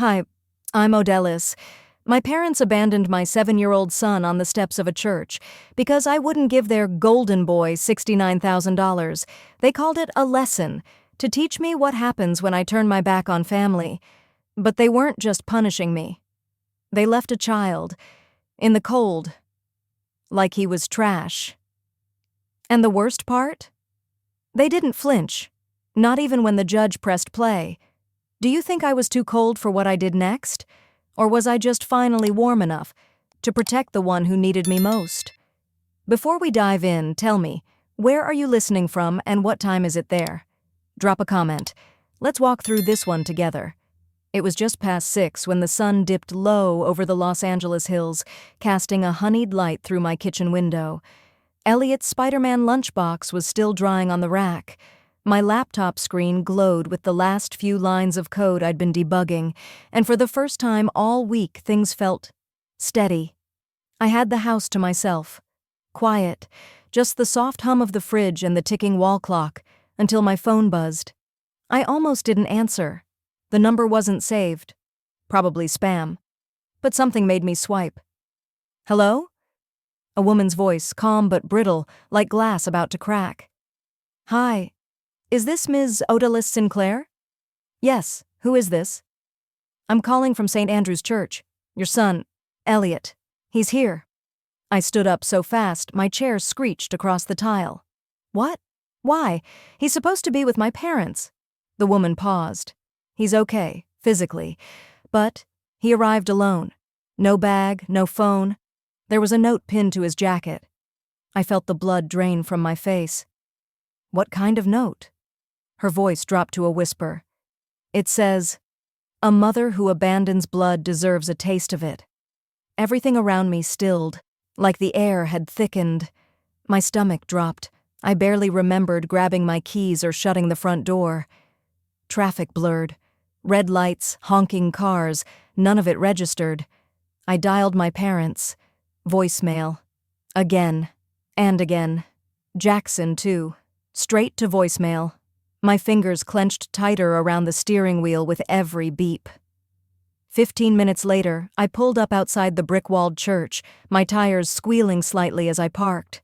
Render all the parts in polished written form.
Hi, I'm Odellis. My parents abandoned my 7-year-old son on the steps of a church because I wouldn't give their golden boy $69,000. They called it a lesson to teach me what happens when I turn my back on family. But they weren't just punishing me. They left a child in the cold, like he was trash. And the worst part? They didn't flinch, not even when the judge pressed play. Do you think I was too cold for what I did next? Or was I just finally warm enough to protect the one who needed me most? Before we dive in, tell me, where are you listening from and what time is it there? Drop a comment. Let's walk through this one together. It was just past 6 when the sun dipped low over the Los Angeles hills, casting a honeyed light through my kitchen window. Elliot's Spider-Man lunchbox was still drying on the rack. My laptop screen glowed with the last few lines of code I'd been debugging, and for the first time all week things felt steady. I had the house to myself. Quiet, just the soft hum of the fridge and the ticking wall clock, until my phone buzzed. I almost didn't answer. The number wasn't saved. Probably spam. But something made me swipe. Hello? A woman's voice, calm but brittle, like glass about to crack. Hi. Is this Ms. Odellis Sinclair? Yes, who is this? I'm calling from St. Andrew's Church. Your son, Elliot. He's here. I stood up so fast, my chair screeched across the tile. What? Why? He's supposed to be with my parents. The woman paused. He's okay, physically, but he arrived alone. No bag, no phone. There was a note pinned to his jacket. I felt the blood drain from my face. What kind of note? Her voice dropped to a whisper. It says, "A mother who abandons blood deserves a taste of it." Everything around me stilled, like the air had thickened. My stomach dropped. I barely remembered grabbing my keys or shutting the front door. Traffic blurred. Red lights, honking cars, none of it registered. I dialed my parents. Voicemail. Again. And again. Jackson, too. Straight to voicemail. My fingers clenched tighter around the steering wheel with every beep. 15 minutes later, I pulled up outside the brick-walled church, my tires squealing slightly as I parked.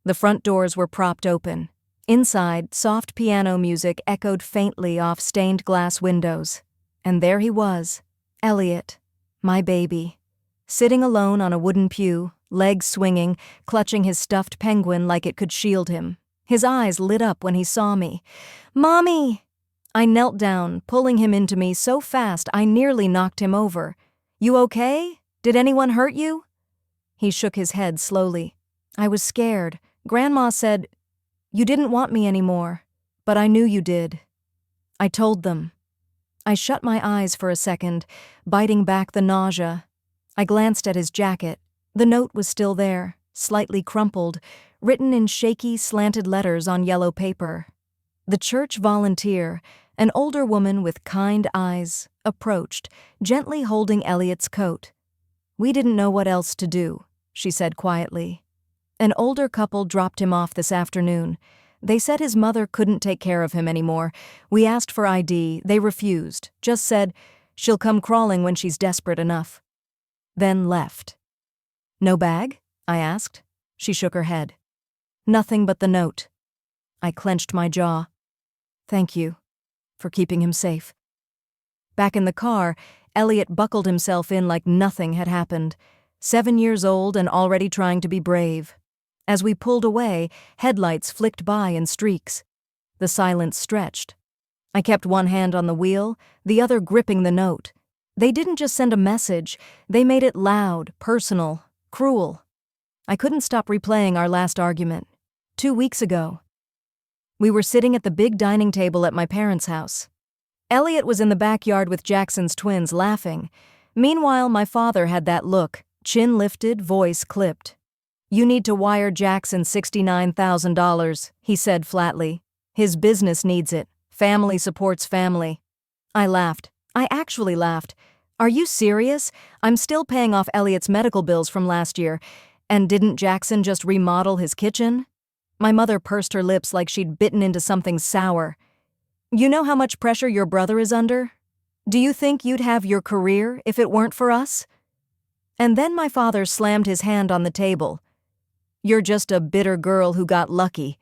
The front doors were propped open. Inside, soft piano music echoed faintly off stained glass windows. And there he was, Elliot, my baby, sitting alone on a wooden pew, legs swinging, clutching his stuffed penguin like it could shield him. His eyes lit up when he saw me. "Mommy!" I knelt down, pulling him into me so fast I nearly knocked him over. "You okay? Did anyone hurt you?" He shook his head slowly. "I was scared. Grandma said, you didn't want me anymore, but I knew you did." I told them. I shut my eyes for a second, biting back the nausea. I glanced at his jacket. The note was still there, slightly crumpled, written in shaky, slanted letters on yellow paper. The church volunteer, an older woman with kind eyes, approached, gently holding Elliot's coat. "We didn't know what else to do," she said quietly. "An older couple dropped him off this afternoon. They said his mother couldn't take care of him anymore. We asked for ID. They refused, just said she'll come crawling when she's desperate enough." Then left. "No bag?" I asked. She shook her head. "Nothing but the note." I clenched my jaw. "Thank you for keeping him safe." Back in the car, Elliot buckled himself in like nothing had happened. 7 years old and already trying to be brave. As we pulled away, headlights flicked by in streaks. The silence stretched. I kept one hand on the wheel, the other gripping the note. They didn't just send a message, they made it loud, personal, cruel. I couldn't stop replaying our last argument. 2 weeks ago. We were sitting at the big dining table at my parents' house. Elliot was in the backyard with Jackson's twins laughing. Meanwhile, my father had that look, chin lifted, voice clipped. "You need to wire Jackson $69,000, he said flatly. "His business needs it. Family supports family." I laughed. I actually laughed. "Are you serious? I'm still paying off Elliot's medical bills from last year. And didn't Jackson just remodel his kitchen?" My mother pursed her lips like she'd bitten into something sour. "You know how much pressure your brother is under?" Do you think you'd have your career if it weren't for us? And then my father slammed his hand on the table. You're just a bitter girl who got lucky.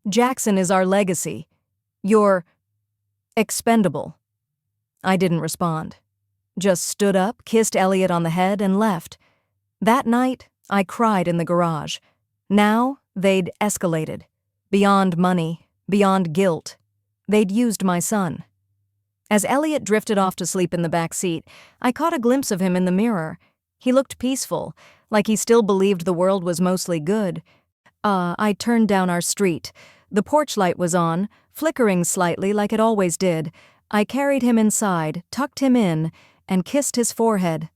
Jackson is our legacy. You're expendable. I didn't respond. Just stood up, kissed Elliot on the head, and left. That night, I cried in the garage. Now, they'd escalated. Beyond money, beyond guilt. They'd used my son. As Elliot drifted off to sleep in the back seat, I caught a glimpse of him in the mirror. He looked peaceful, like he still believed the world was mostly good. I turned down our street. The porch light was on, flickering slightly like it always did. I carried him inside, tucked him in, and kissed his forehead.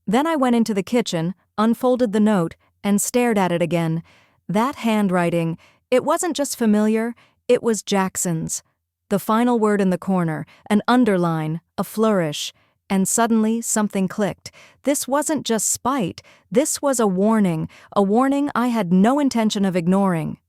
Then I went into the kitchen, unfolded the note, and stared at it again. That handwriting, it wasn't just familiar, it was Jackson's. The final word in the corner, an underline, a flourish, and suddenly something clicked. This wasn't just spite, this was a warning I had no intention of ignoring.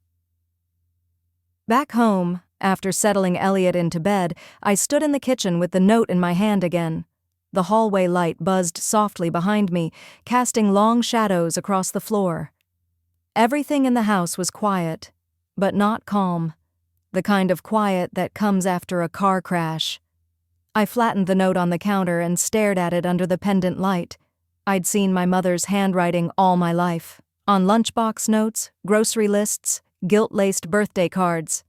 Back home, after settling Elliot into bed, I stood in the kitchen with the note in my hand again. The hallway light buzzed softly behind me, casting long shadows across the floor. Everything in the house was quiet, but not calm. The kind of quiet that comes after a car crash. I flattened the note on the counter and stared at it under the pendant light. I'd seen my mother's handwriting all my life. On lunchbox notes, grocery lists, guilt-laced birthday cards.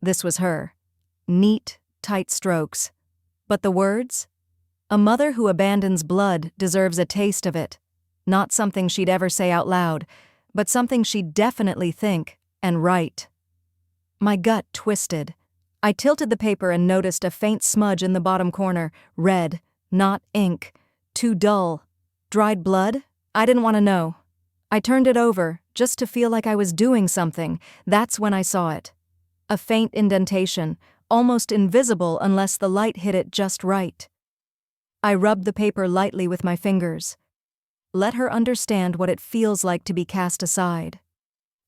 This was her. Neat, tight strokes. But the words? A mother who abandons blood deserves a taste of it. Not something she'd ever say out loud, but something she'd definitely think and write. My gut twisted. I tilted the paper and noticed a faint smudge in the bottom corner. Red, not ink. Too dull. Dried blood? I didn't want to know. I turned it over, just to feel like I was doing something. That's when I saw it. A faint indentation, almost invisible unless the light hit it just right. I rubbed the paper lightly with my fingers. Let her understand what it feels like to be cast aside.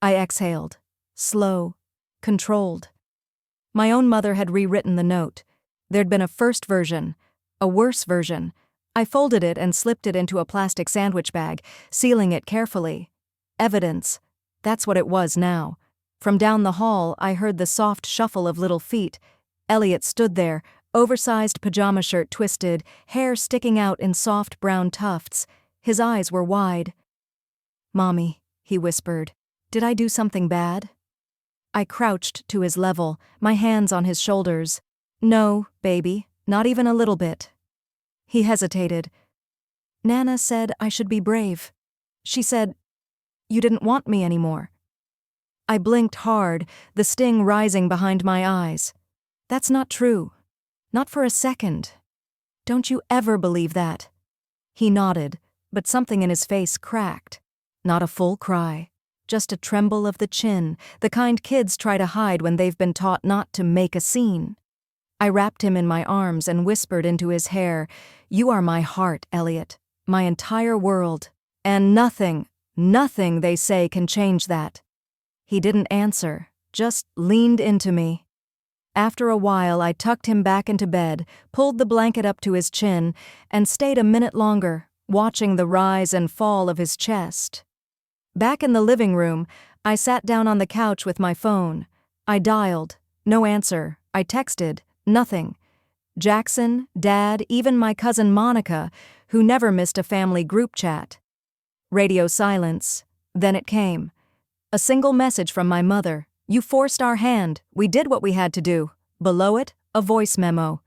I exhaled. Slow. Controlled. My own mother had rewritten the note. There'd been a first version, a worse version. I folded it and slipped it into a plastic sandwich bag, sealing it carefully. Evidence. That's what it was now. From down the hall, I heard the soft shuffle of little feet. Elliot stood there, oversized pajama shirt twisted, hair sticking out in soft brown tufts. His eyes were wide. "Mommy," he whispered, "did I do something bad?" I crouched to his level, my hands on his shoulders. "No, baby, not even a little bit." He hesitated. "Nana said I should be brave. She said, you didn't want me anymore." I blinked hard, the sting rising behind my eyes. "That's not true. Not for a second. Don't you ever believe that." He nodded, but something in his face cracked. Not a full cry. Just a tremble of the chin, the kind kids try to hide when they've been taught not to make a scene. I wrapped him in my arms and whispered into his hair, "You are my heart, Elliot, my entire world, and nothing they say can change that." He didn't answer, just leaned into me. After a while, I tucked him back into bed, pulled the blanket up to his chin, and stayed a minute longer, watching the rise and fall of his chest. Back in the living room, I sat down on the couch with my phone. I dialed. No answer. I texted. Nothing. Jackson, Dad, even my cousin Monica, who never missed a family group chat. Radio silence. Then it came. A single message from my mother. "You forced our hand. We did what we had to do." Below it, a voice memo.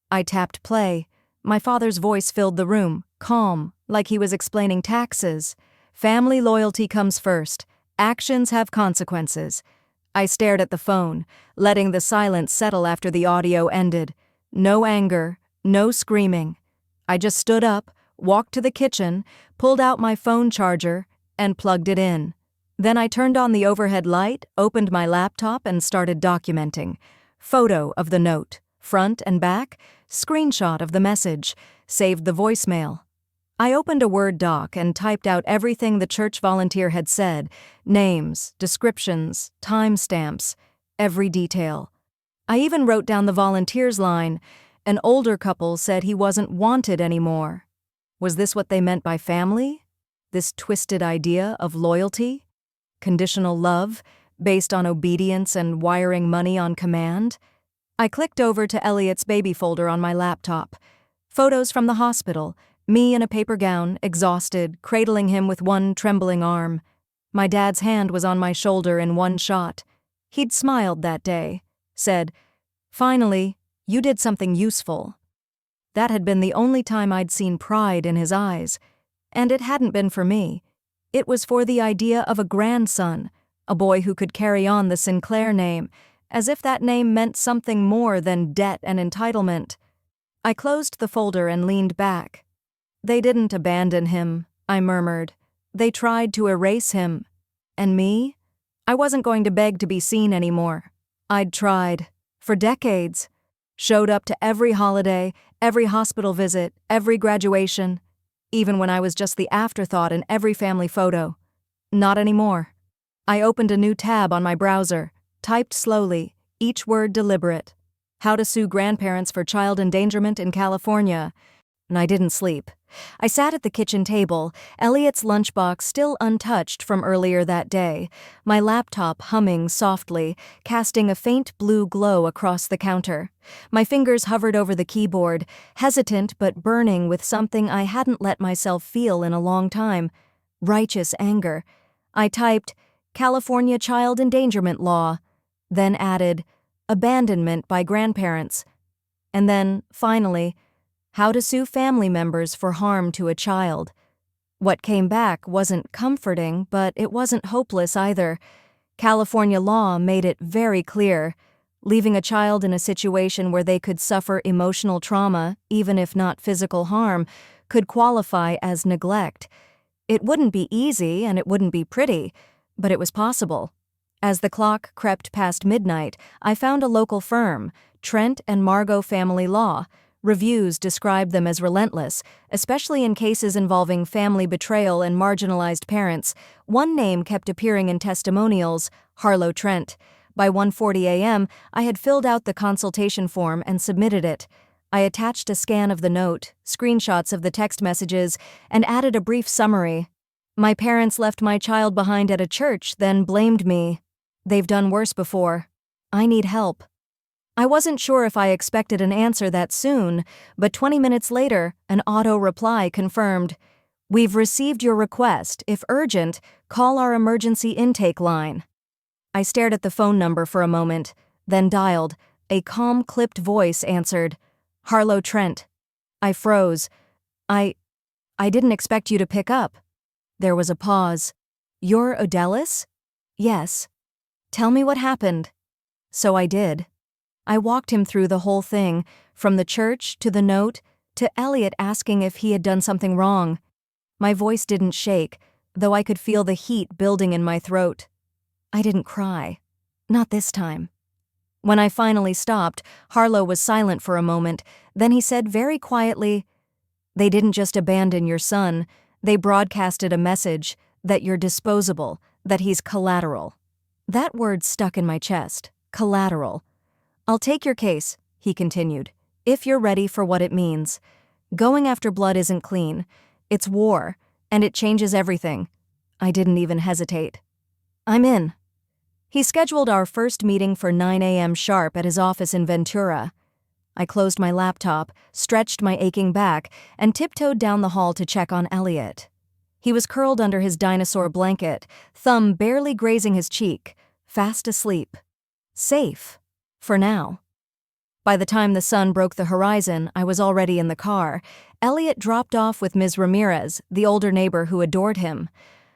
I tapped play. My father's voice filled the room, calm, like he was explaining taxes. "Family loyalty comes first. Actions have consequences." I stared at the phone, letting the silence settle after the audio ended. No anger, no screaming. I just stood up, walked to the kitchen, pulled out my phone charger, and plugged it in. Then I turned on the overhead light, opened my laptop, and started documenting. Photo of the note, front and back, screenshot of the message, saved the voicemail. I opened a Word doc and typed out everything the church volunteer had said, names, descriptions, timestamps, every detail. I even wrote down the volunteer's line, An older couple said he wasn't wanted anymore. Was this what they meant by family? This twisted idea of loyalty? Conditional love, based on obedience and wiring money on command? I clicked over to Elliot's baby folder on my laptop. Photos from the hospital, me in a paper gown, exhausted, cradling him with one trembling arm. My dad's hand was on my shoulder in one shot. He'd smiled that day, said, "Finally, you did something useful." That had been the only time I'd seen pride in his eyes. And it hadn't been for me. It was for the idea of a grandson, a boy who could carry on the Sinclair name, as if that name meant something more than debt and entitlement. I closed the folder and leaned back. "They didn't abandon him," I murmured. "They tried to erase him. And me? I wasn't going to beg to be seen anymore. I'd tried. For decades. Showed up to every holiday, every hospital visit, every graduation, even when I was just the afterthought in every family photo. Not anymore." I opened a new tab on my browser, typed slowly, each word deliberate. How to sue grandparents for child endangerment in California. And I didn't sleep. I sat at the kitchen table, Elliot's lunchbox still untouched from earlier that day, my laptop humming softly, casting a faint blue glow across the counter. My fingers hovered over the keyboard, hesitant but burning with something I hadn't let myself feel in a long time. Righteous anger. I typed, "California Child Endangerment Law," then added, "abandonment by grandparents." And then, finally, how to sue family members for harm to a child. What came back wasn't comforting, but it wasn't hopeless either. California law made it very clear. Leaving a child in a situation where they could suffer emotional trauma, even if not physical harm, could qualify as neglect. It wouldn't be easy and it wouldn't be pretty, but it was possible. As the clock crept past midnight, I found a local firm, Trent and Margot Family Law. Reviews described them as relentless, especially in cases involving family betrayal and marginalized parents. One name kept appearing in testimonials, Harlow Trent. By 1:40 a.m., I had filled out the consultation form and submitted it. I attached a scan of the note, screenshots of the text messages, and added a brief summary. "My parents left my child behind at a church, then blamed me. They've done worse before. I need help." I wasn't sure if I expected an answer that soon, but 20 minutes later, an auto reply confirmed, "We've received your request. If urgent, call our emergency intake line." I stared at the phone number for a moment, then dialed. A calm, clipped voice answered, "Harlow Trent." I froze. I didn't expect you to pick up." There was a pause. "You're Odellis?" "Yes." "Tell me what happened." So I did. I walked him through the whole thing, from the church to the note to Elliot asking if he had done something wrong. My voice didn't shake, though I could feel the heat building in my throat. I didn't cry. Not this time. When I finally stopped, Harlow was silent for a moment, then he said very quietly, "They didn't just abandon your son, they broadcasted a message that you're disposable, that he's collateral." That word stuck in my chest, collateral. "I'll take your case," he continued, "if you're ready for what it means. Going after blood isn't clean. It's war, and it changes everything." I didn't even hesitate. "I'm in." He scheduled our first meeting for 9 a.m. sharp at his office in Ventura. I closed my laptop, stretched my aching back, and tiptoed down the hall to check on Elliot. He was curled under his dinosaur blanket, thumb barely grazing his cheek, fast asleep. Safe. For now. By the time the sun broke the horizon, I was already in the car. Elliot dropped off with Ms. Ramirez, the older neighbor who adored him.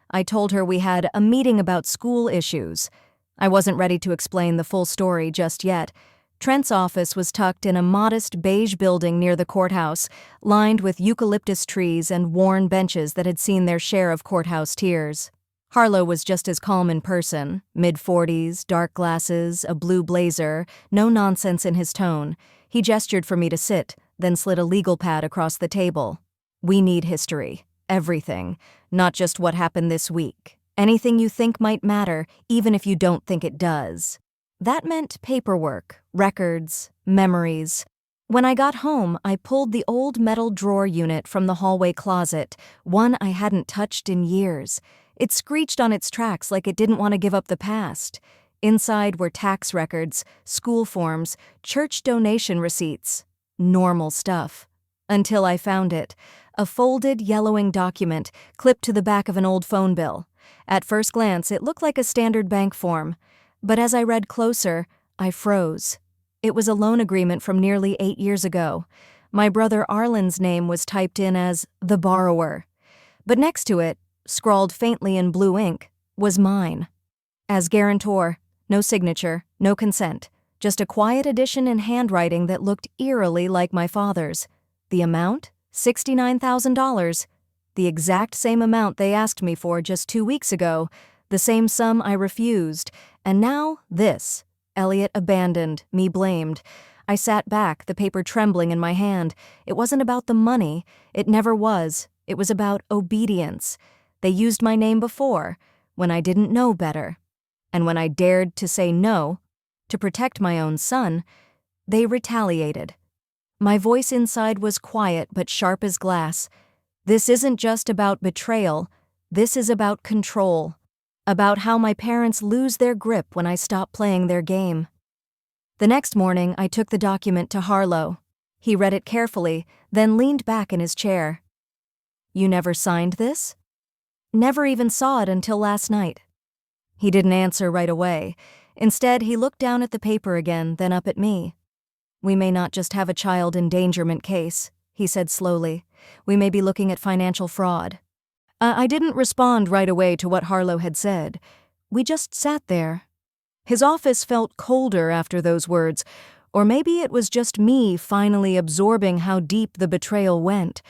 I told her we had a meeting about school issues. I wasn't ready to explain the full story just yet. Trent's office was tucked in a modest beige building near the courthouse, lined with eucalyptus trees and worn benches that had seen their share of courthouse tears. Harlow was just as calm in person, mid-40s, dark glasses, a blue blazer, no nonsense in his tone. He gestured for me to sit, then slid a legal pad across the table. "We need history. Everything. Not just what happened this week. Anything you think might matter, even if you don't think it does." That meant paperwork, records, memories. When I got home, I pulled the old metal drawer unit from the hallway closet, one I hadn't touched in years. It screeched on its tracks like it didn't want to give up the past. Inside were tax records, school forms, church donation receipts. Normal stuff. Until I found it. A folded, yellowing document clipped to the back of an old phone bill. At first glance, it looked like a standard bank form. But as I read closer, I froze. It was a loan agreement from nearly 8 years ago. My brother Arlen's name was typed in as the borrower. But next to it, scrawled faintly in blue ink, was mine. As guarantor, no signature, no consent, just a quiet addition in handwriting that looked eerily like my father's. The amount? $69,000. The exact same amount they asked me for just 2 weeks ago, the same sum I refused, and now this. Elliot abandoned, me blamed. I sat back, the paper trembling in my hand. It wasn't about the money. It never was. It was about obedience. They used my name before, when I didn't know better. And when I dared to say no, to protect my own son, they retaliated. My voice inside was quiet but sharp as glass. This isn't just about betrayal. This is about control. About how my parents lose their grip when I stop playing their game. The next morning, I took the document to Harlow. He read it carefully, then leaned back in his chair. "You never signed this?" "Never even saw it until last night." He didn't answer right away. Instead, he looked down at the paper again, then up at me. "We may not just have a child endangerment case," he said slowly. "We may be looking at financial fraud." I didn't respond right away to what Harlow had said. We just sat there. His office felt colder after those words, or maybe it was just me finally absorbing how deep the betrayal went.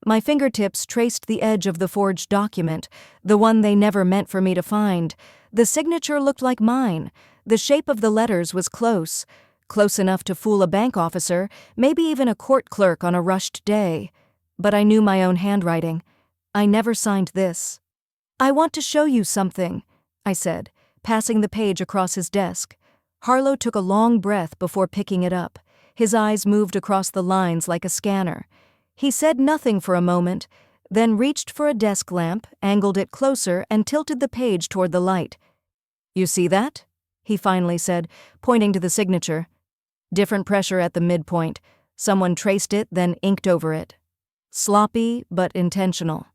My fingertips traced the edge of the forged document, the one they never meant for me to find. The signature looked like mine. The shape of the letters was close enough to fool a bank officer, maybe even a court clerk on a rushed day. But I knew my own handwriting. I never signed this. "I want to show you something," I said, passing the page across his desk. Harlow took a long breath before picking it up. His eyes moved across the lines like a scanner. He said nothing for a moment, then reached for a desk lamp, angled it closer, and tilted the page toward the light. "You see that?" he finally said, pointing to the signature. Different pressure at the midpoint. Someone traced it, then inked over it. Sloppy, but intentional.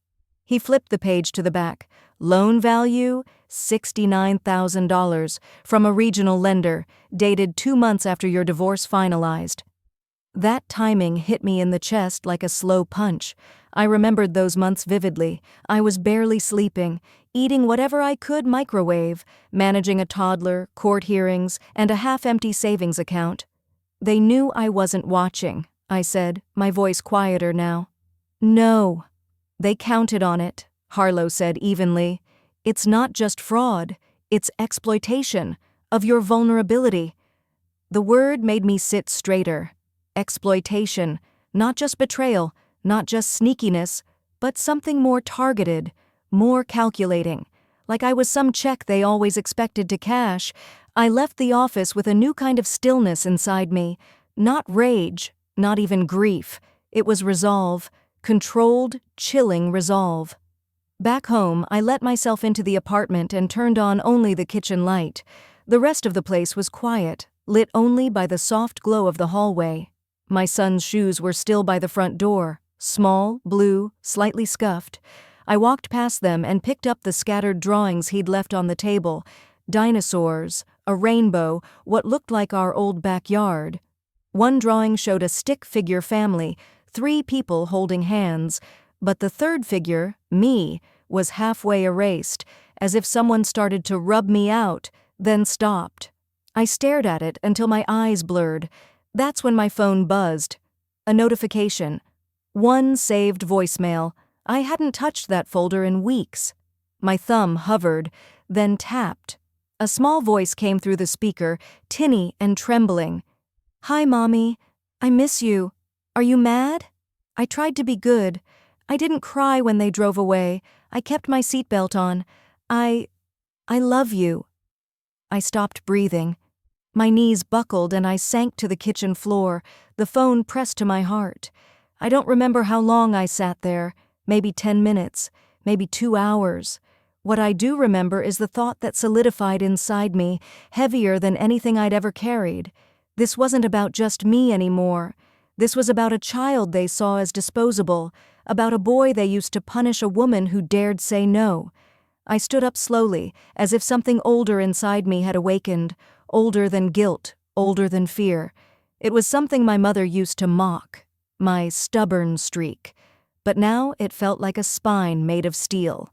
He flipped the page to the back. Loan value, $69,000, from a regional lender, dated 2 months after your divorce finalized. That timing hit me in the chest like a slow punch. I remembered those months vividly. I was barely sleeping, eating whatever I could microwave, managing a toddler, court hearings, and a half-empty savings account. "They knew I wasn't watching," I said, my voice quieter now. "No. They counted on it," Harlow said evenly. "It's not just fraud, it's exploitation of your vulnerability." The word made me sit straighter. Exploitation, not just betrayal, not just sneakiness, but something more targeted, more calculating. Like I was some check they always expected to cash. I left the office with a new kind of stillness inside me. Not rage, not even grief. It was resolve. Controlled, chilling resolve. Back home, I let myself into the apartment and turned on only the kitchen light. The rest of the place was quiet, lit only by the soft glow of the hallway. My son's shoes were still by the front door, small, blue, slightly scuffed. I walked past them and picked up the scattered drawings he'd left on the table. Dinosaurs, a rainbow, what looked like our old backyard. One drawing showed a stick figure family, 3 people holding hands, but the third figure, me, was halfway erased, as if someone started to rub me out, then stopped. I stared at it until my eyes blurred. That's when my phone buzzed. A notification. One saved voicemail. I hadn't touched that folder in weeks. My thumb hovered, then tapped. A small voice came through the speaker, tinny and trembling. "Hi, Mommy. I miss you. Are you mad? I tried to be good. I didn't cry when they drove away. I kept my seatbelt on. I love you." I stopped breathing. My knees buckled and I sank to the kitchen floor, the phone pressed to my heart. I don't remember how long I sat there, maybe 10 minutes, maybe 2 hours. What I do remember is the thought that solidified inside me, heavier than anything I'd ever carried. This wasn't about just me anymore. This was about a child they saw as disposable, about a boy they used to punish a woman who dared say no. I stood up slowly, as if something older inside me had awakened, older than guilt, older than fear. It was something my mother used to mock, my stubborn streak. But now it felt like a spine made of steel.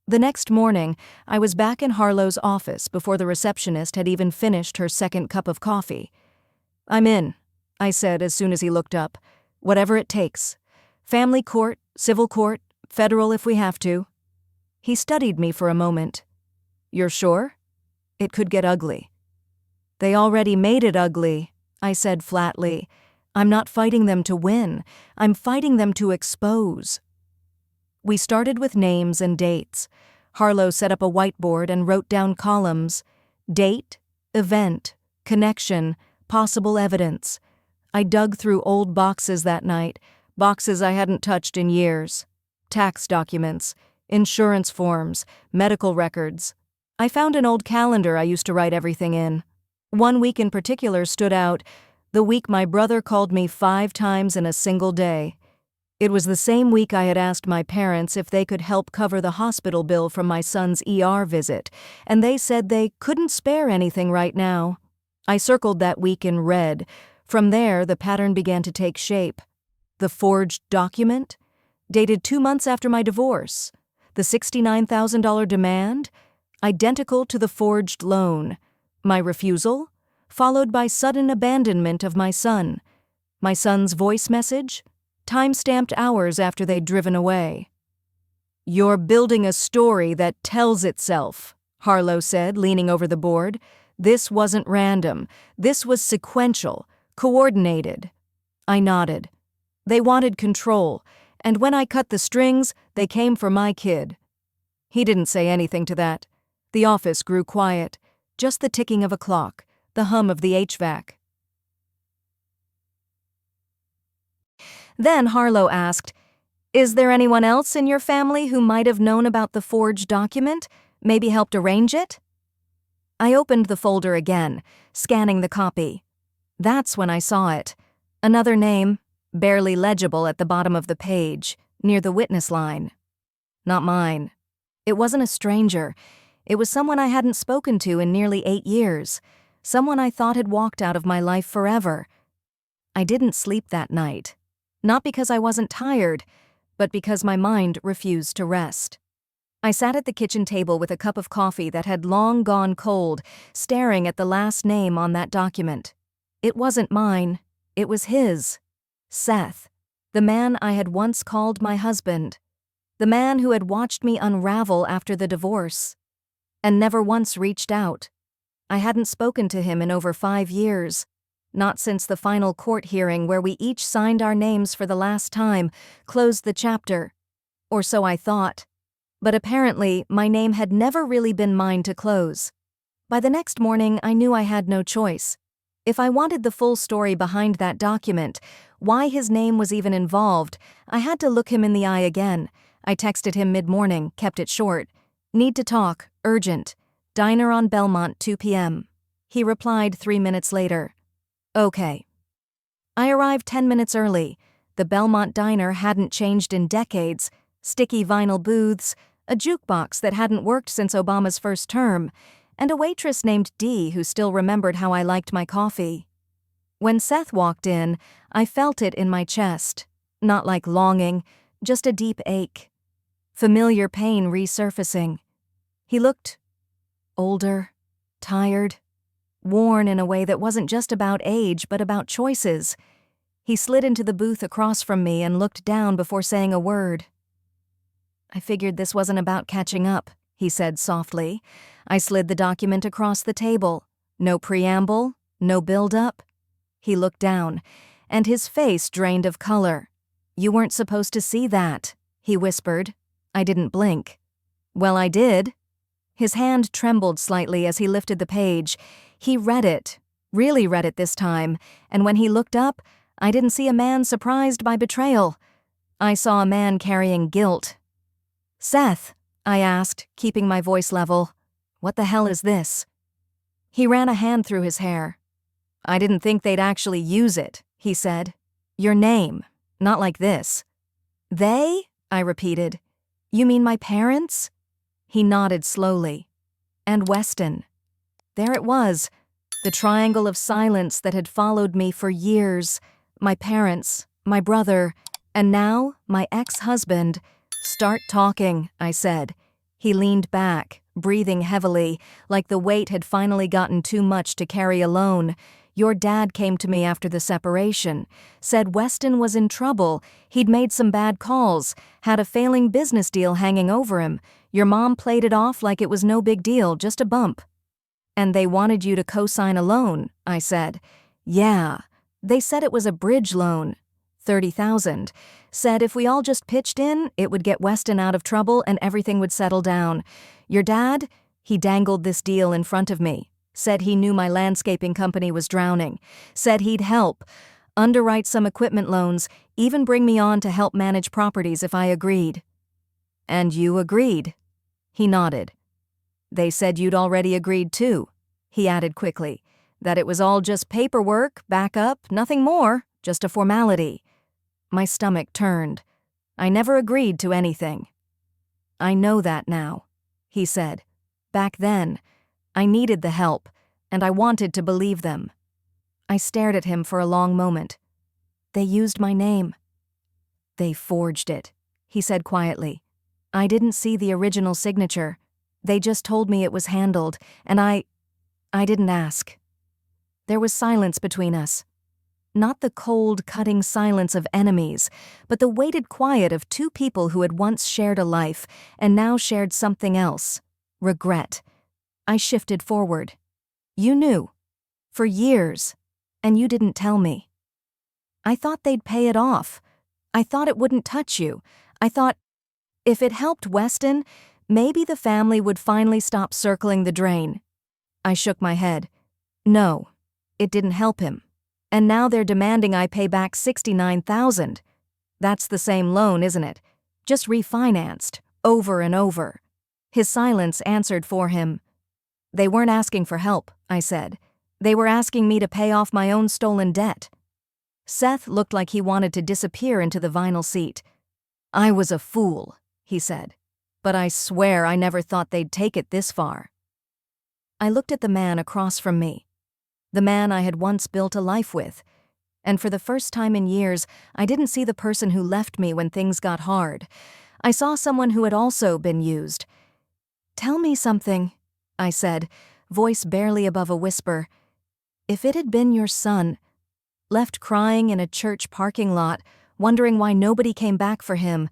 The next morning, I was back in Harlow's office before the receptionist had even finished her second cup of coffee. "I'm in," I said as soon as he looked up. "Whatever it takes. Family court, civil court, federal if we have to." He studied me for a moment. "You're sure? It could get ugly." "They already made it ugly," I said flatly. "I'm not fighting them to win. I'm fighting them to expose." We started with names and dates. Harlow set up a whiteboard and wrote down columns: date, event, connection, possible evidence. I dug through old boxes that night, boxes I hadn't touched in years. Tax documents, insurance forms, medical records. I found an old calendar I used to write everything in. One week in particular stood out, the week my brother called me 5 times in a single day. It was the same week I had asked my parents if they could help cover the hospital bill from my son's ER visit, and they said they couldn't spare anything right now. I circled that week in red. From there, the pattern began to take shape. The forged document? Dated 2 months after my divorce. The $69,000 demand? Identical to the forged loan. My refusal? Followed by sudden abandonment of my son. My son's voice message? Time-stamped hours after they'd driven away. "You're building a story that tells itself," Harlow said, leaning over the board. "This wasn't random. This was sequential, coordinated." I nodded. "They wanted control, and when I cut the strings, they came for my kid." He didn't say anything to that. The office grew quiet, just the ticking of a clock, the hum of the HVAC. Then Harlow asked, "Is there anyone else in your family who might have known about the forged document, maybe helped arrange it?" I opened the folder again, scanning the copy. That's when I saw it. Another name, barely legible at the bottom of the page, near the witness line. Not mine. It wasn't a stranger. It was someone I hadn't spoken to in nearly 8 years, someone I thought had walked out of my life forever. I didn't sleep that night. Not because I wasn't tired, but because my mind refused to rest. I sat at the kitchen table with a cup of coffee that had long gone cold, staring at the last name on that document. It wasn't mine. It was his. Seth, the man I had once called my husband. The man who had watched me unravel after the divorce. And never once reached out. I hadn't spoken to him in over 5 years. Not since the final court hearing where we each signed our names for the last time, closed the chapter. Or so I thought. But apparently, my name had never really been mine to close. By the next morning, I knew I had no choice. If I wanted the full story behind that document, why his name was even involved, I had to look him in the eye again. I texted him mid-morning, kept it short. "Need to talk, urgent. Diner on Belmont, 2 p.m. He replied 3 minutes later. "Okay." I arrived 10 minutes early. The Belmont diner hadn't changed in decades. Sticky vinyl booths, a jukebox that hadn't worked since Obama's first term, and a waitress named Dee who still remembered how I liked my coffee. When Seth walked in, I felt it in my chest. Not like longing, just a deep ache. Familiar pain resurfacing. He looked older, tired, worn in a way that wasn't just about age but about choices. He slid into the booth across from me and looked down before saying a word. "I figured this wasn't about catching up," he said softly. I slid the document across the table. No preamble, no build-up. He looked down, and his face drained of color. "You weren't supposed to see that," he whispered. I didn't blink. "Well, I did." His hand trembled slightly as he lifted the page. He read it, really read it this time, and when he looked up, I didn't see a man surprised by betrayal. I saw a man carrying guilt. "Seth," I asked, keeping my voice level, "what the hell is this?" He ran a hand through his hair. "I didn't think they'd actually use it," he said. "Your name, not like this." "They?" I repeated. "You mean my parents?" He nodded slowly. "And Weston." There it was, the triangle of silence that had followed me for years. My parents, my brother, and now my ex-husband. "Start talking," I said. He leaned back, breathing heavily, like the weight had finally gotten too much to carry alone. "Your dad came to me after the separation, said Weston was in trouble, he'd made some bad calls, had a failing business deal hanging over him. Your mom played it off like it was no big deal, just a bump." "And they wanted you to co-sign a loan," I said. "Yeah. They said it was a bridge loan. 30,000. Said if we all just pitched in, it would get Weston out of trouble and everything would settle down. Your dad, he dangled this deal in front of me. Said he knew my landscaping company was drowning. Said he'd help, underwrite some equipment loans, even bring me on to help manage properties if I agreed." "And you agreed?" He nodded. "They said you'd already agreed too," he added quickly. "That it was all just paperwork, backup, nothing more, just a formality." My stomach turned. "I never agreed to anything." "I know that now," he said. "Back then, I needed the help, and I wanted to believe them." I stared at him for a long moment. "They used my name." "They forged it," he said quietly. "I didn't see the original signature. They just told me it was handled, and I didn't ask." There was silence between us. Not the cold, cutting silence of enemies, but the weighted quiet of two people who had once shared a life and now shared something else. Regret. I shifted forward. "You knew. For years. And you didn't tell me." "I thought they'd pay it off. I thought it wouldn't touch you. I thought if it helped Weston, maybe the family would finally stop circling the drain." I shook my head. "No, it didn't help him. And now they're demanding I pay back 69,000. That's the same loan, isn't it? Just refinanced, over and over." His silence answered for him. "They weren't asking for help," I said. "They were asking me to pay off my own stolen debt." Seth looked like he wanted to disappear into the vinyl seat. "I was a fool," he said. "But I swear I never thought they'd take it this far." I looked at the man across from me. The man I had once built a life with. And for the first time in years, I didn't see the person who left me when things got hard. I saw someone who had also been used. "Tell me something," I said, voice barely above a whisper. "If it had been your son, left crying in a church parking lot, wondering why nobody came back for him,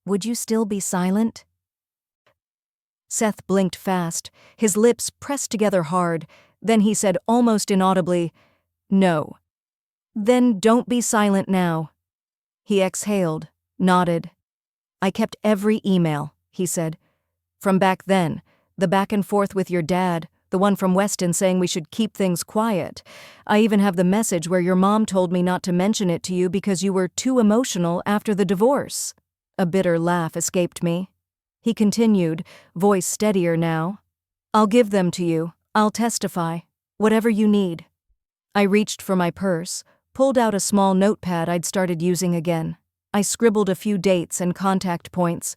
would you still be silent?" Seth blinked fast, his lips pressed together hard. Then he said almost inaudibly, "No." "Then don't be silent now." He exhaled, nodded. "I kept every email," he said. "From back then, the back and forth with your dad, the one from Weston saying we should keep things quiet. I even have the message where your mom told me not to mention it to you because you were too emotional after the divorce." A bitter laugh escaped me. He continued, voice steadier now. "I'll give them to you. I'll testify. Whatever you need." I reached for my purse, pulled out a small notepad I'd started using again. I scribbled a few dates and contact points.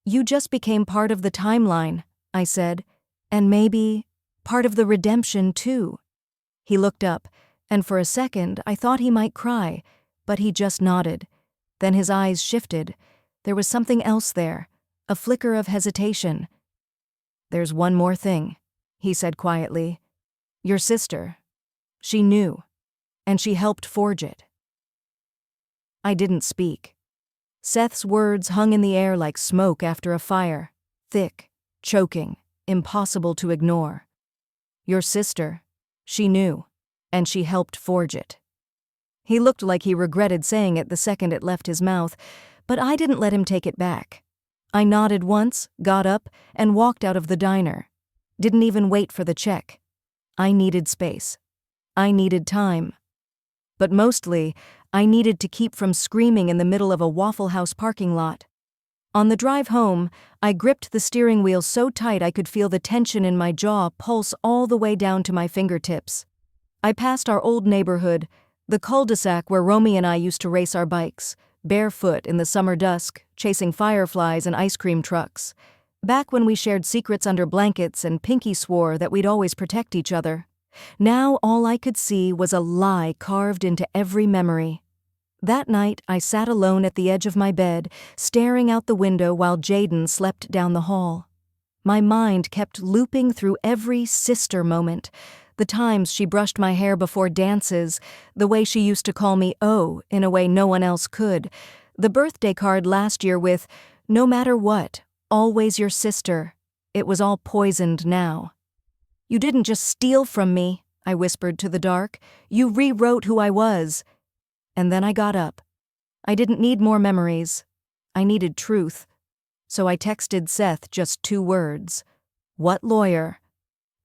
"You just became part of the timeline," I said, "and maybe part of the redemption, too." He looked up, and for a second I thought he might cry, but he just nodded. Then his eyes shifted. There was something else there, a flicker of hesitation. "There's one more thing," he said quietly. "Your sister. She knew, and she helped forge it." I didn't speak. Seth's words hung in the air like smoke after a fire, thick, choking, impossible to ignore. "Your sister. She knew, and she helped forge it." He looked like he regretted saying it the second it left his mouth, but I didn't let him take it back. I nodded once, got up, and walked out of the diner. Didn't even wait for the check. I needed space. I needed time. But mostly, I needed to keep from screaming in the middle of a Waffle House parking lot. On the drive home, I gripped the steering wheel so tight I could feel the tension in my jaw pulse all the way down to my fingertips. I passed our old neighborhood, the cul-de-sac where Romy and I used to race our bikes, barefoot in the summer dusk, chasing fireflies and ice cream trucks. Back when we shared secrets under blankets and Pinky swore that we'd always protect each other. Now all I could see was a lie carved into every memory. That night, I sat alone at the edge of my bed, staring out the window while Jaden slept down the hall. My mind kept looping through every sister moment, the times she brushed my hair before dances, the way she used to call me "Oh" in a way no one else could, the birthday card last year with, "No matter what, always your sister." It was all poisoned now. "You didn't just steal from me," I whispered to the dark. "You rewrote who I was." And then I got up. I didn't need more memories. I needed truth. So I texted Seth just 2 words. "What lawyer?"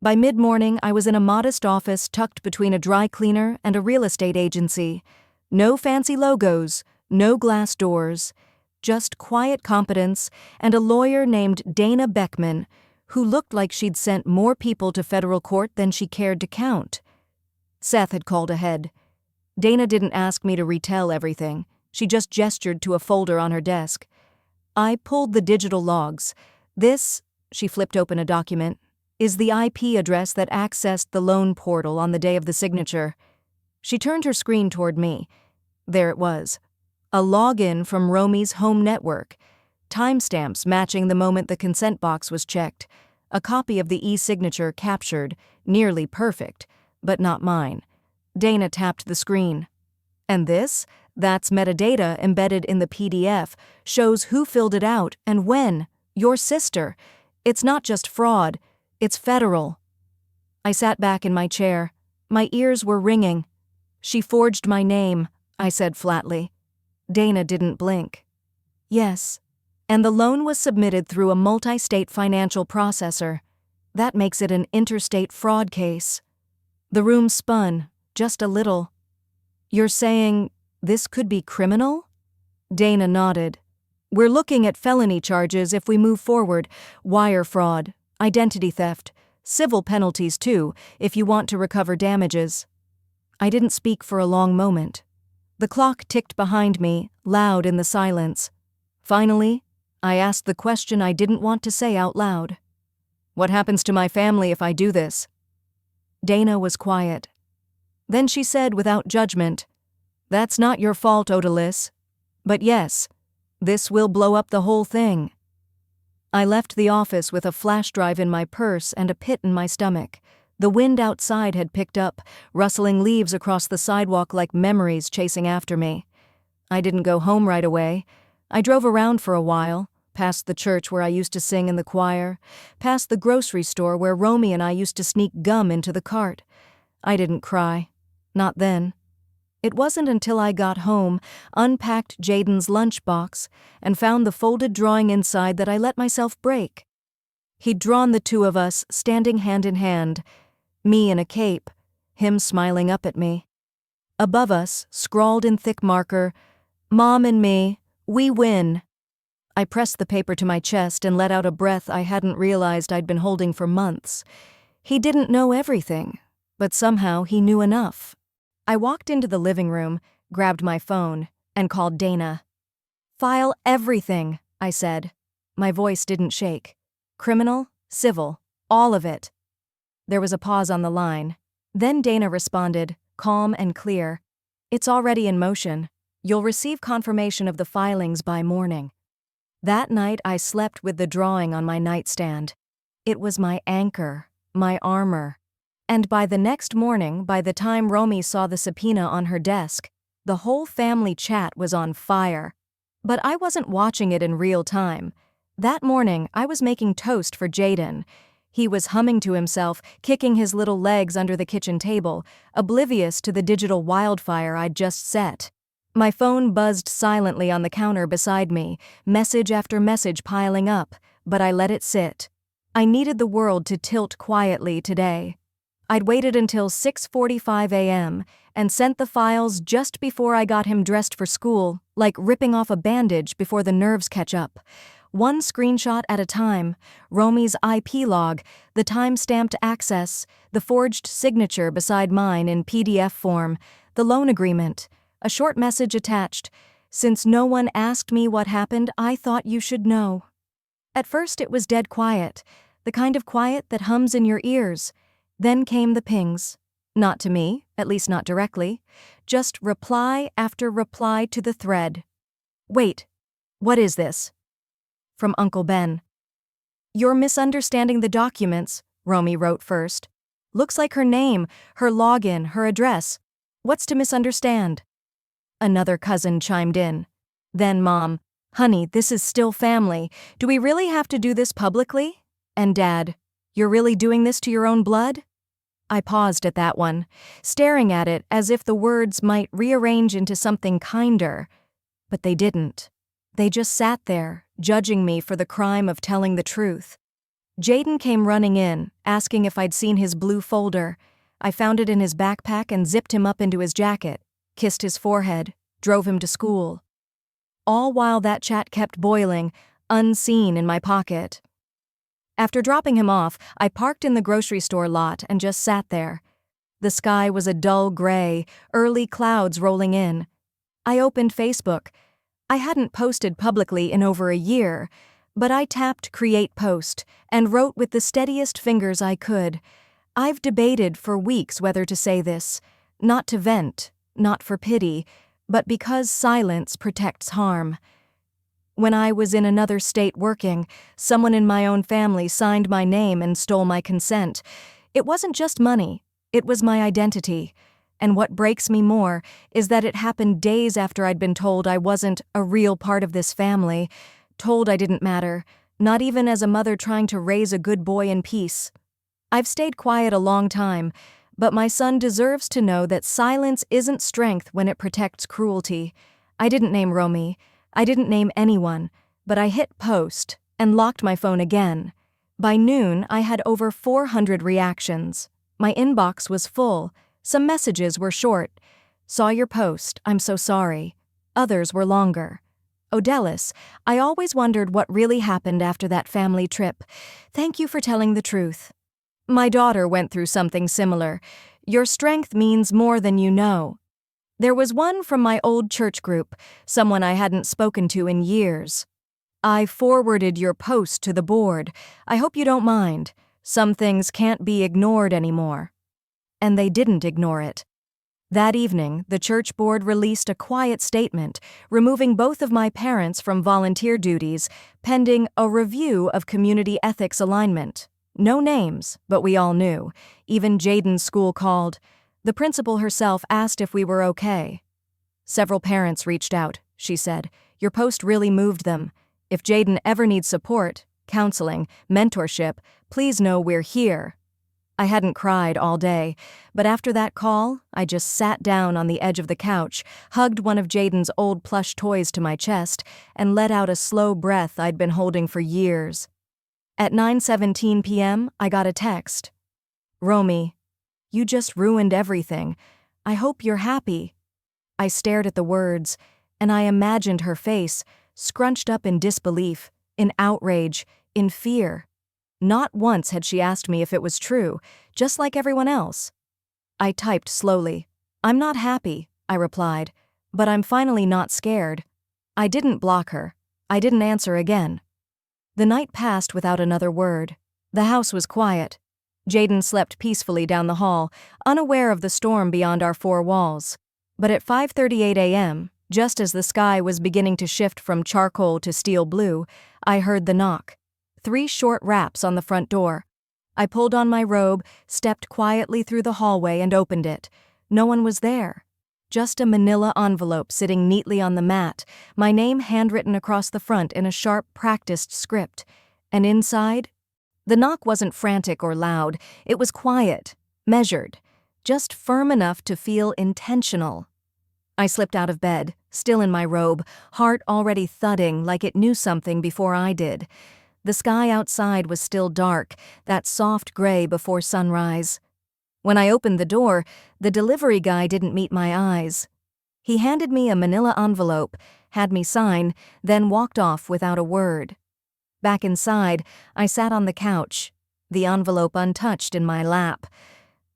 By mid-morning, I was in a modest office tucked between a dry cleaner and a real estate agency. No fancy logos, no glass doors, just quiet competence and a lawyer named Dana Beckman, who looked like she'd sent more people to federal court than she cared to count. Seth had called ahead. Dana didn't ask me to retell everything. She just gestured to a folder on her desk. I pulled the digital logs. This, she flipped open a document, is the IP address that accessed the loan portal on the day of the signature. She turned her screen toward me. There it was. A login from Romy's home network. Timestamps matching the moment the consent box was checked. A copy of the e-signature captured, nearly perfect, but not mine. Dana tapped the screen. "And this? That's metadata embedded in the PDF, shows who filled it out and when. Your sister. It's not just fraud, it's federal." I sat back in my chair. My ears were ringing. "She forged my name," I said flatly. Dana didn't blink. "Yes. And the loan was submitted through a multi-state financial processor. That makes it an interstate fraud case." The room spun. Just a little. "You're saying this could be criminal?" Dana nodded. "We're looking at felony charges if we move forward. Wire fraud, identity theft, civil penalties too, if you want to recover damages." I didn't speak for a long moment. The clock ticked behind me, loud in the silence. Finally, I asked the question I didn't want to say out loud. "What happens to my family if I do this?" Dana was quiet. Then she said without judgment, "That's not your fault, Odalis. But yes, this will blow up the whole thing." I left the office with a flash drive in my purse and a pit in my stomach. The wind outside had picked up, rustling leaves across the sidewalk like memories chasing after me. I didn't go home right away. I drove around for a while, past the church where I used to sing in the choir, past the grocery store where Romy and I used to sneak gum into the cart. I didn't cry. Not then. It wasn't until I got home, unpacked Jaden's lunchbox, and found the folded drawing inside that I let myself break. He'd drawn the 2 of us standing hand in hand, me in a cape, him smiling up at me. Above us, scrawled in thick marker, "Mom and me, we win." I pressed the paper to my chest and let out a breath I hadn't realized I'd been holding for months. He didn't know everything, but somehow he knew enough. I walked into the living room, grabbed my phone, and called Dana. "File everything," I said. My voice didn't shake. "Criminal, civil, all of it." There was a pause on the line. Then Dana responded, calm and clear. "It's already in motion. You'll receive confirmation of the filings by morning." That night I slept with the drawing on my nightstand. It was my anchor, my armor. And by the next morning, by the time Romy saw the subpoena on her desk, the whole family chat was on fire. But I wasn't watching it in real time. That morning, I was making toast for Jaden. He was humming to himself, kicking his little legs under the kitchen table, oblivious to the digital wildfire I'd just set. My phone buzzed silently on the counter beside me, message after message piling up, but I let it sit. I needed the world to tilt quietly today. I'd waited until 6:45 a.m. and sent the files just before I got him dressed for school, like ripping off a bandage before the nerves catch up. One screenshot at a time, Romy's IP log, the time-stamped access, the forged signature beside mine in PDF form, the loan agreement, a short message attached. Since no one asked me what happened, I thought you should know. At first it was dead quiet, the kind of quiet that hums in your ears. Then came the pings. Not to me, at least not directly. Just reply after reply to the thread. Wait, what is this? From Uncle Ben. You're misunderstanding the documents, Romy wrote first. Looks like her name, her login, her address. What's to misunderstand? Another cousin chimed in. Then Mom, honey, this is still family. Do we really have to do this publicly? And Dad, you're really doing this to your own blood? I paused at that one, staring at it as if the words might rearrange into something kinder. But they didn't. They just sat there, judging me for the crime of telling the truth. Jaden came running in, asking if I'd seen his blue folder. I found it in his backpack and zipped him up into his jacket, kissed his forehead, drove him to school. All while that chat kept boiling, unseen in my pocket. After dropping him off, I parked in the grocery store lot and just sat there. The sky was a dull gray, early clouds rolling in. I opened Facebook. I hadn't posted publicly in over a year, but I tapped Create Post and wrote with the steadiest fingers I could. I've debated for weeks whether to say this, not to vent, not for pity, but because silence protects harm. When I was in another state working, someone in my own family signed my name and stole my consent. It wasn't just money, it was my identity. And what breaks me more is that it happened days after I'd been told I wasn't a real part of this family, told I didn't matter, not even as a mother trying to raise a good boy in peace. I've stayed quiet a long time, but my son deserves to know that silence isn't strength when it protects cruelty. I didn't name Romy. I didn't name anyone, but I hit post and locked my phone again. By noon, I had over 400 reactions. My inbox was full. Some messages were short. Saw your post, I'm so sorry. Others were longer. Odellis, I always wondered what really happened after that family trip. Thank you for telling the truth. My daughter went through something similar. Your strength means more than you know. There was one from my old church group, someone I hadn't spoken to in years. I forwarded your post to the board. I hope you don't mind. Some things can't be ignored anymore. And they didn't ignore it. That evening, the church board released a quiet statement, removing both of my parents from volunteer duties, pending a review of community ethics alignment. No names, but we all knew. Even Jaden's school called. The principal herself asked if we were okay. Several parents reached out, she said. Your post really moved them. If Jaden ever needs support, counseling, mentorship, please know we're here. I hadn't cried all day, but after that call, I just sat down on the edge of the couch, hugged one of Jaden's old plush toys to my chest, and let out a slow breath I'd been holding for years. At 9:17 p.m., I got a text. Romy, you just ruined everything. I hope you're happy. I stared at the words, and I imagined her face, scrunched up in disbelief, in outrage, in fear. Not once had she asked me if it was true, just like everyone else. I typed slowly. I'm not happy, I replied, but I'm finally not scared. I didn't block her. I didn't answer again. The night passed without another word. The house was quiet. Jaden slept peacefully down the hall, unaware of the storm beyond our four walls. But at 5:38 a.m., just as the sky was beginning to shift from charcoal to steel blue, I heard the knock. 3 short raps on the front door. I pulled on my robe, stepped quietly through the hallway and opened it. No one was there. Just a manila envelope sitting neatly on the mat, my name handwritten across the front in a sharp, practiced script. And inside? The knock wasn't frantic or loud. It was quiet, measured, just firm enough to feel intentional. I slipped out of bed, still in my robe, heart already thudding like it knew something before I did. The sky outside was still dark, that soft gray before sunrise. When I opened the door, the delivery guy didn't meet my eyes. He handed me a manila envelope, had me sign, then walked off without a word. Back inside, I sat on the couch, the envelope untouched in my lap.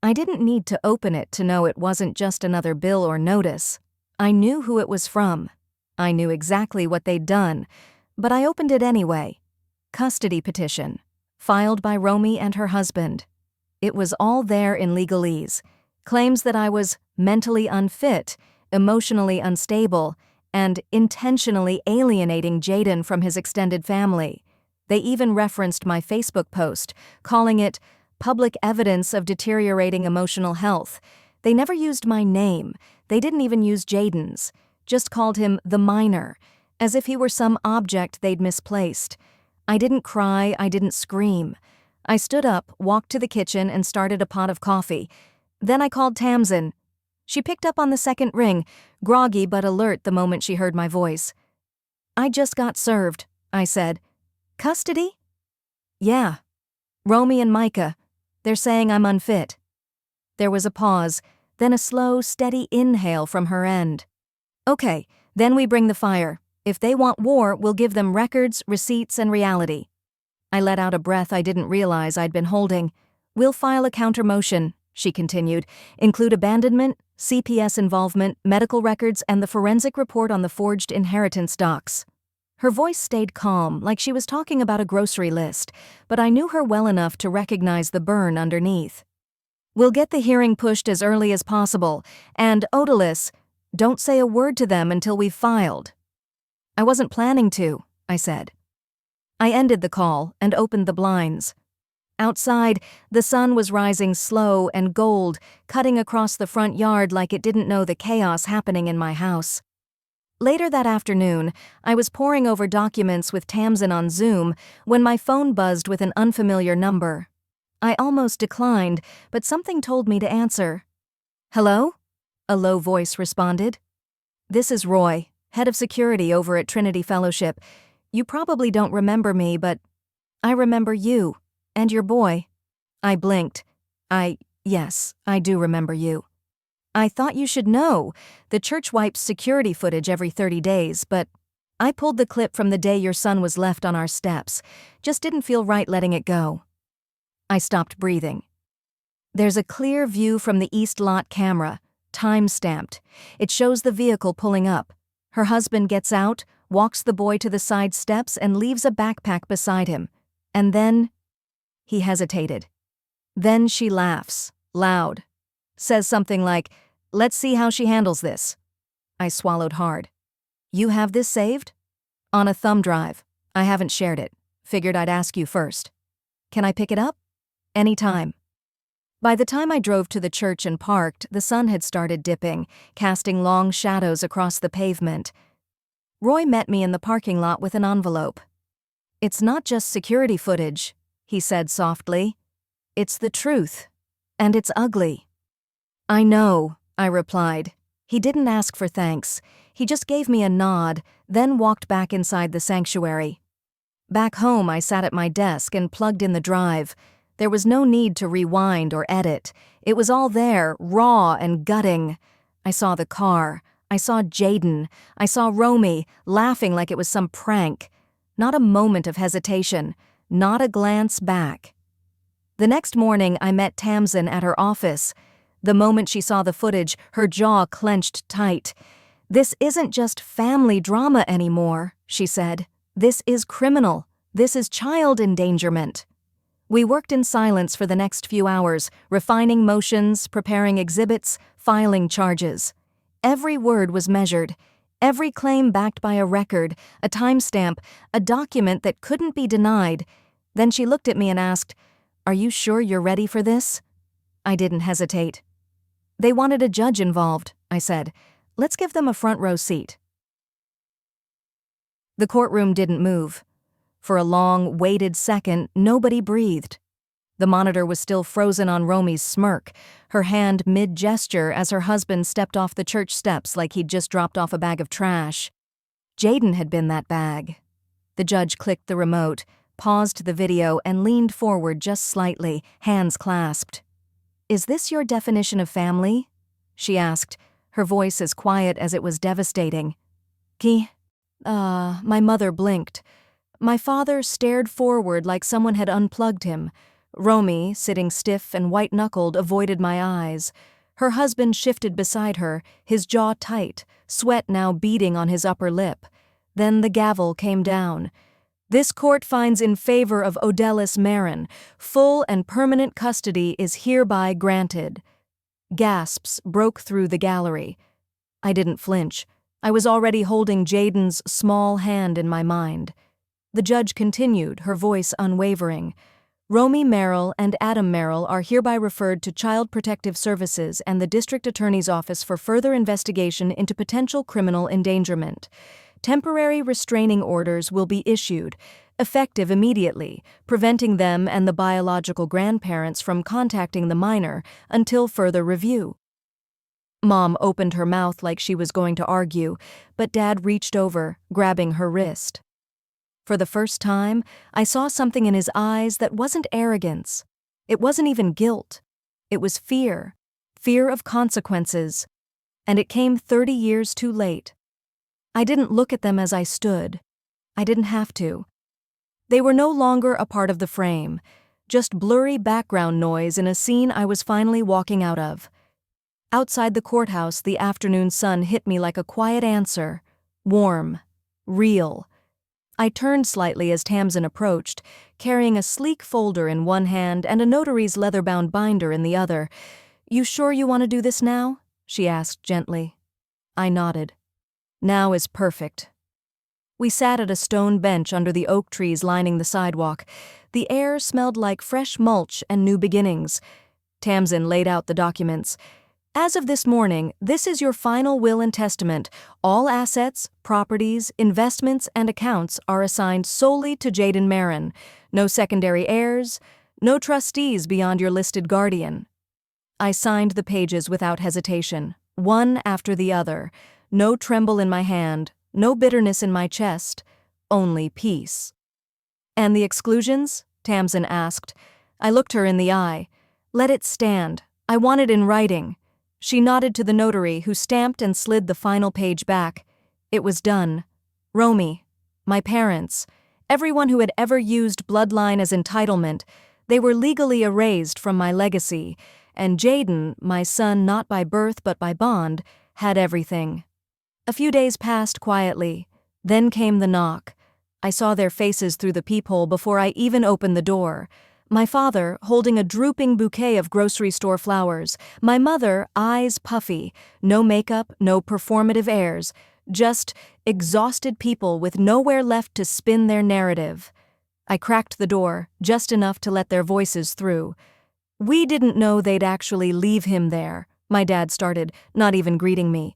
I didn't need to open it to know it wasn't just another bill or notice. I knew who it was from. I knew exactly what they'd done, but I opened it anyway. Custody petition, filed by Romy and her husband. It was all there in legalese. Claims that I was mentally unfit, emotionally unstable, and intentionally alienating Jaden from his extended family. They even referenced my Facebook post, calling it public evidence of deteriorating emotional health. They never used my name. They didn't even use Jaden's. Just called him the minor, as if he were some object they'd misplaced. I didn't cry, I didn't scream. I stood up, walked to the kitchen, and started a pot of coffee. Then I called Tamsin. She picked up on the second ring, groggy but alert the moment she heard my voice. "I just got served," I said. "Custody?" "Yeah. Romy and Micah. They're saying I'm unfit." There was a pause, then a slow, steady inhale from her end. "Okay, then we bring the fire. If they want war, we'll give them records, receipts, and reality." I let out a breath I didn't realize I'd been holding. "We'll file a counter-motion," she continued, "include abandonment, CPS involvement, medical records, and the forensic report on the forged inheritance docs." Her voice stayed calm, like she was talking about a grocery list, but I knew her well enough to recognize the burn underneath. "We'll get the hearing pushed as early as possible, and Odalis, don't say a word to them until we've filed." "I wasn't planning to," I said. I ended the call and opened the blinds. Outside, the sun was rising slow and gold, cutting across the front yard like it didn't know the chaos happening in my house. Later that afternoon, I was poring over documents with Tamsin on Zoom when my phone buzzed with an unfamiliar number. I almost declined, but something told me to answer. "Hello?" a low voice responded. "This is Roy, head of security over at Trinity Fellowship. You probably don't remember me, but I remember you, and your boy." I blinked. Yes, I do remember you. "I thought you should know. The church wipes security footage every 30 days, but I pulled the clip from the day your son was left on our steps. Just didn't feel right letting it go." I stopped breathing. "There's a clear view from the east lot camera, time-stamped. It shows the vehicle pulling up. Her husband gets out, walks the boy to the side steps, and leaves a backpack beside him. And then..." He hesitated. "Then she laughs, loud. Says something like, 'Let's see how she handles this.'" I swallowed hard. "You have this saved?" "On a thumb drive. I haven't shared it. Figured I'd ask you first." "Can I pick it up?" "Anytime." By the time I drove to the church and parked, the sun had started dipping, casting long shadows across the pavement. Roy met me in the parking lot with an envelope. "It's not just security footage," he said softly. "It's the truth. And it's ugly." "I know," I replied. He didn't ask for thanks. He just gave me a nod, then walked back inside the sanctuary. Back home, I sat at my desk and plugged in the drive. There was no need to rewind or edit. It was all there, raw and gutting. I saw the car. I saw Jaden. I saw Romy, laughing like it was some prank. Not a moment of hesitation. Not a glance back. The next morning, I met Tamsin at her office. The moment she saw the footage, her jaw clenched tight. "This isn't just family drama anymore," she said. "This is criminal. This is child endangerment." We worked in silence for the next few hours, refining motions, preparing exhibits, filing charges. Every word was measured. Every claim backed by a record, a timestamp, a document that couldn't be denied. Then she looked at me and asked, "Are you sure you're ready for this?" I didn't hesitate. "They wanted a judge involved," I said. "Let's give them a front row seat." The courtroom didn't move. For a long, weighted second, nobody breathed. The monitor was still frozen on Romy's smirk, her hand mid-gesture as her husband stepped off the church steps like he'd just dropped off a bag of trash. Jaden had been that bag. The judge clicked the remote, paused the video, and leaned forward just slightly, hands clasped. "Is this your definition of family?" she asked, her voice as quiet as it was devastating. My mother blinked. My father stared forward like someone had unplugged him. Romy, sitting stiff and white-knuckled, avoided my eyes. Her husband shifted beside her, his jaw tight, sweat now beading on his upper lip. Then the gavel came down. "This court finds in favor of Odellis Marin. Full and permanent custody is hereby granted." Gasps broke through the gallery. I didn't flinch. I was already holding Jaden's small hand in my mind. The judge continued, her voice unwavering. "Romy Merrill and Adam Merrill are hereby referred to Child Protective Services and the District Attorney's Office for further investigation into potential criminal endangerment. Temporary restraining orders will be issued, effective immediately, preventing them and the biological grandparents from contacting the minor until further review." Mom opened her mouth like she was going to argue, but Dad reached over, grabbing her wrist. For the first time, I saw something in his eyes that wasn't arrogance. It wasn't even guilt. It was fear. Fear of consequences. And it came 30 years too late. I didn't look at them as I stood. I didn't have to. They were no longer a part of the frame, just blurry background noise in a scene I was finally walking out of. Outside the courthouse, the afternoon sun hit me like a quiet answer. Warm. Real. I turned slightly as Tamsin approached, carrying a sleek folder in one hand and a notary's leather-bound binder in the other. "You sure you want to do this now?" she asked gently. I nodded. Now is perfect. We sat at a stone bench under the oak trees lining the sidewalk. The air smelled like fresh mulch and new beginnings. Tamsin laid out the documents. "As of this morning, this is your final will and testament. All assets, properties, investments, and accounts are assigned solely to Jaden Marin. No secondary heirs, no trustees beyond your listed guardian." I signed the pages without hesitation, one after the other. No tremble in my hand, no bitterness in my chest, only peace. "And the exclusions?" Tamsin asked. I looked her in the eye. "Let it stand. I want it in writing." She nodded to the notary, who stamped and slid the final page back. It was done. Romy, my parents, everyone who had ever used bloodline as entitlement, they were legally erased from my legacy, and Jaden, my son not by birth but by bond, had everything. A few days passed quietly. Then came the knock. I saw their faces through the peephole before I even opened the door. My father, holding a drooping bouquet of grocery store flowers. My mother, eyes puffy. No makeup, no performative airs. Just exhausted people with nowhere left to spin their narrative. I cracked the door, just enough to let their voices through. "We didn't know they'd actually leave him there," my dad started, not even greeting me.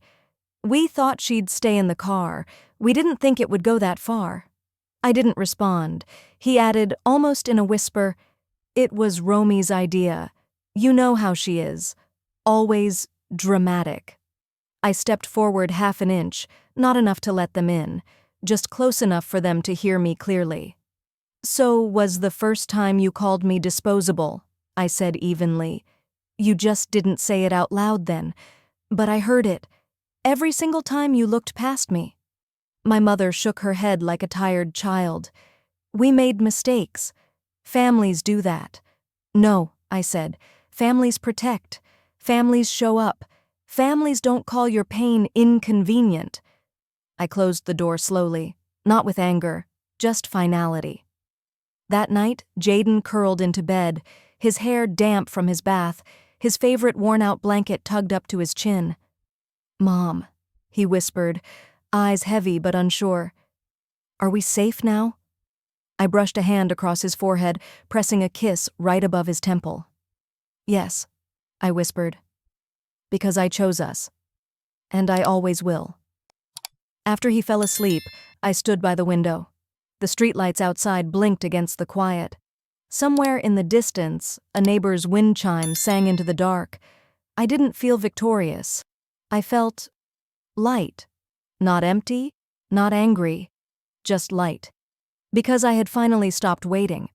"We thought she'd stay in the car. We didn't think it would go that far." I didn't respond. He added, almost in a whisper, "It was Romy's idea. You know how she is. Always dramatic." I stepped forward half an inch, not enough to let them in, just close enough for them to hear me clearly. "So was the first time you called me disposable," I said evenly. "You just didn't say it out loud then. But I heard it. Every single time you looked past me." My mother shook her head like a tired child. "We made mistakes. Families do that." "No," I said. "Families protect. Families show up. Families don't call your pain inconvenient." I closed the door slowly, not with anger, just finality. That night, Jaden curled into bed, his hair damp from his bath, his favorite worn-out blanket tugged up to his chin. "Mom," he whispered, eyes heavy but unsure. "Are we safe now?" I brushed a hand across his forehead, pressing a kiss right above his temple. "Yes," I whispered. "Because I chose us. And I always will." After he fell asleep, I stood by the window. The streetlights outside blinked against the quiet. Somewhere in the distance, a neighbor's wind chime sang into the dark. I didn't feel victorious. I felt light. Not empty, not angry, just light. Because I had finally stopped waiting,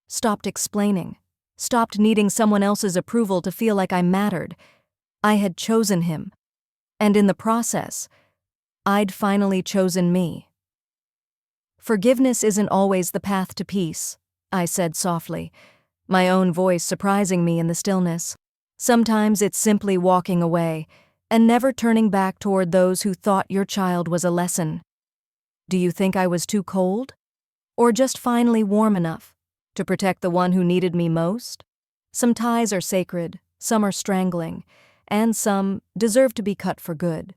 stopped explaining, stopped needing someone else's approval to feel like I mattered. I had chosen him. And in the process, I'd finally chosen me. Forgiveness isn't always the path to peace, I said softly, my own voice surprising me in the stillness. Sometimes it's simply walking away and never turning back toward those who thought your child was a lesson. Do you think I was too cold? Or just finally warm enough to protect the one who needed me most? Some ties are sacred, some are strangling, and some deserve to be cut for good.